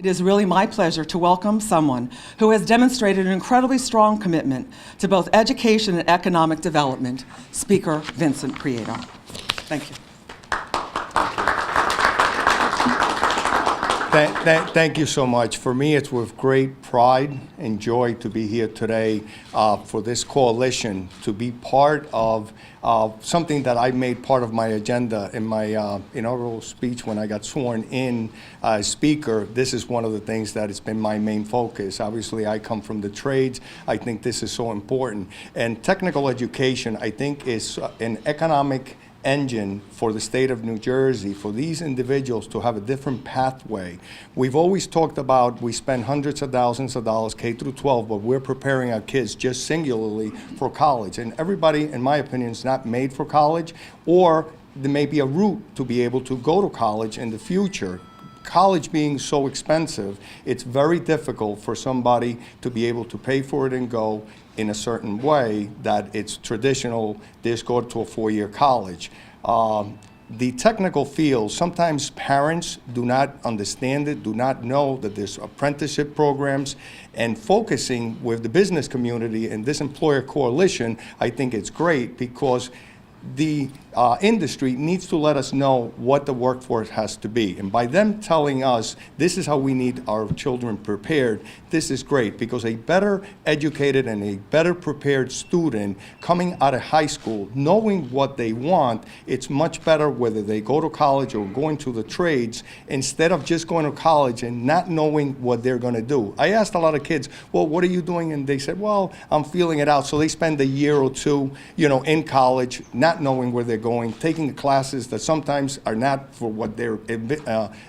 It is really my pleasure to welcome someone who has demonstrated an incredibly strong commitment to both education and economic development, Speaker Vincent Prieto. Thank you. Thank you so much. For me, it's with great pride and joy to be here today for this coalition, to be part of something that I made part of my agenda in my inaugural speech when I got sworn in as Speaker. This is one of the things that has been my main focus. Obviously, I come from the trades. I think this is so important. And technical education, I think, is an economic engine for the state of New Jersey, for these individuals to have a different pathway. We've always talked about we spend hundreds of thousands of dollars K through 12, but we're preparing our kids just singularly for college. And everybody, in my opinion, is not made for college, or there may be a route to be able to go to college in the future. College being so expensive, it's very difficult for somebody to be able to pay for it and go in a certain way that it's traditional, just go to a four-year college. The technical field, sometimes parents do not understand it, do not know that there's apprenticeship programs, and focusing with the business community and this employer coalition, I think it's great because the industry needs to let us know what the workforce has to be. And by them telling us this is how we need our children prepared, this is great, because a better educated and a better prepared student coming out of high school, knowing what they want, it's much better whether they go to college or going to the trades, instead of just going to college and not knowing what they're going to do. I asked a lot of kids, well, what are you doing? And they said, well, I'm feeling it out. So they spend a year or two, in college, not knowing where they're going, taking classes that sometimes are not for what their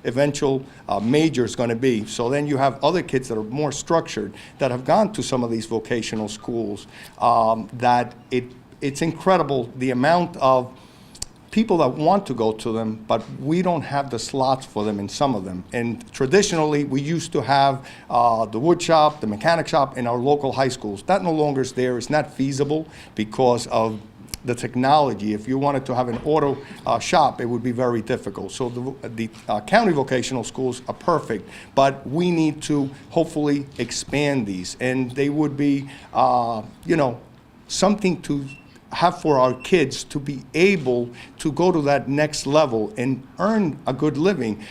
eventual major is going to be. So then you have other kids that are more structured, that have gone to some of these vocational schools, that it's incredible the amount of people that want to go to them, but we don't have the slots for them in some of them. And traditionally, we used to have the wood shop, the mechanic shop in our local high schools. That no longer is there. It's not feasible because of the technology. If you wanted to have an auto shop, it would be very difficult. So the county vocational schools are perfect, but we need to hopefully expand these, and they would be, something to have for our kids to be able to go to that next level and earn a good living.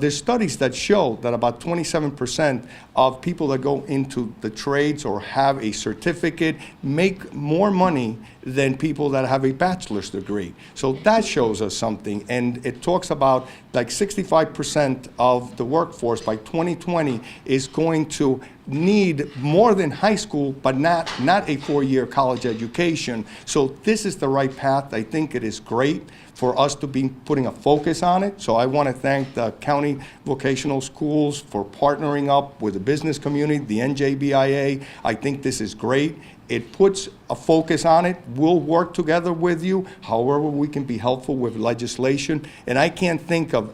There's studies that show that about 27% of people that go into the trades or have a certificate make more money than people that have a bachelor's degree. So that shows us something, and it talks about like 65% of the workforce by 2020 is going to need more than high school, but not a four-year college education. So this is the right path. I think it is great for us to be putting a focus on it. So I want to thank the county vocational schools for partnering up with the business community, the NJBIA. I think this is great. It puts a focus on it. We'll work together with you, however we can be helpful with legislation. And I can't think of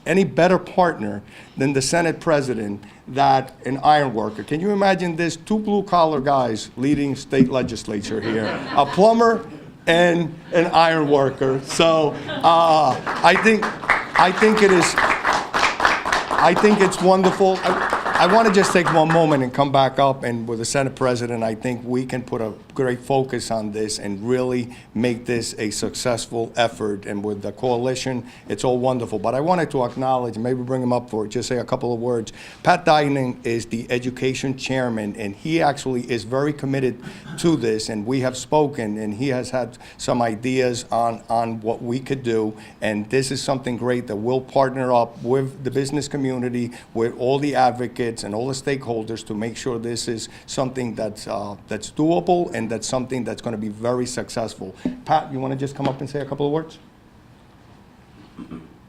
any better partner than the Senate President, that an iron worker. Can you imagine this? Two blue-collar guys leading state legislature here, a plumber and an iron worker. So I think it's wonderful. I want to just take one moment and come back up, and with the Senate President, I think we can put a great focus on this and really make this a successful effort. And with the coalition, it's all wonderful. But I wanted to acknowledge, and maybe bring him up for just say a couple of words. Pat Diegnan is the education chairman, and he actually is very committed to this, and we have spoken, and he has had some ideas on what we could do. And this is something great that we'll partner up with the business community, with all the advocates and all the stakeholders to make sure this is something that's doable, and that's something that's going to be very successful. Pat, you want to just come up and say a couple of words?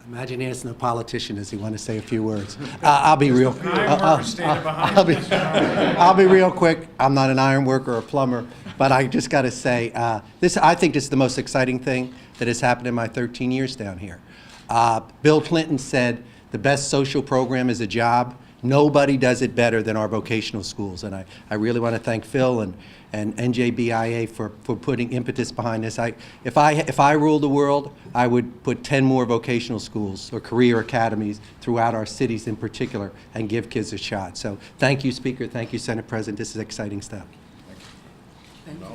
Imagine asking a politician, does he want to say a few words? I'll be real. I'll be real quick. I'm not an iron worker or a plumber, but I just got to say, I think this is the most exciting thing that has happened in my 13 years down here. Bill Clinton said the best social program is a job. Nobody does it better than our vocational schools, and I really want to thank Phil and NJBIA for putting impetus behind this. If I ruled the world, I would put 10 more vocational schools or career academies throughout our cities in particular and give kids a shot. So thank you, Speaker. Thank you, Senate President. This is exciting stuff. Thank you.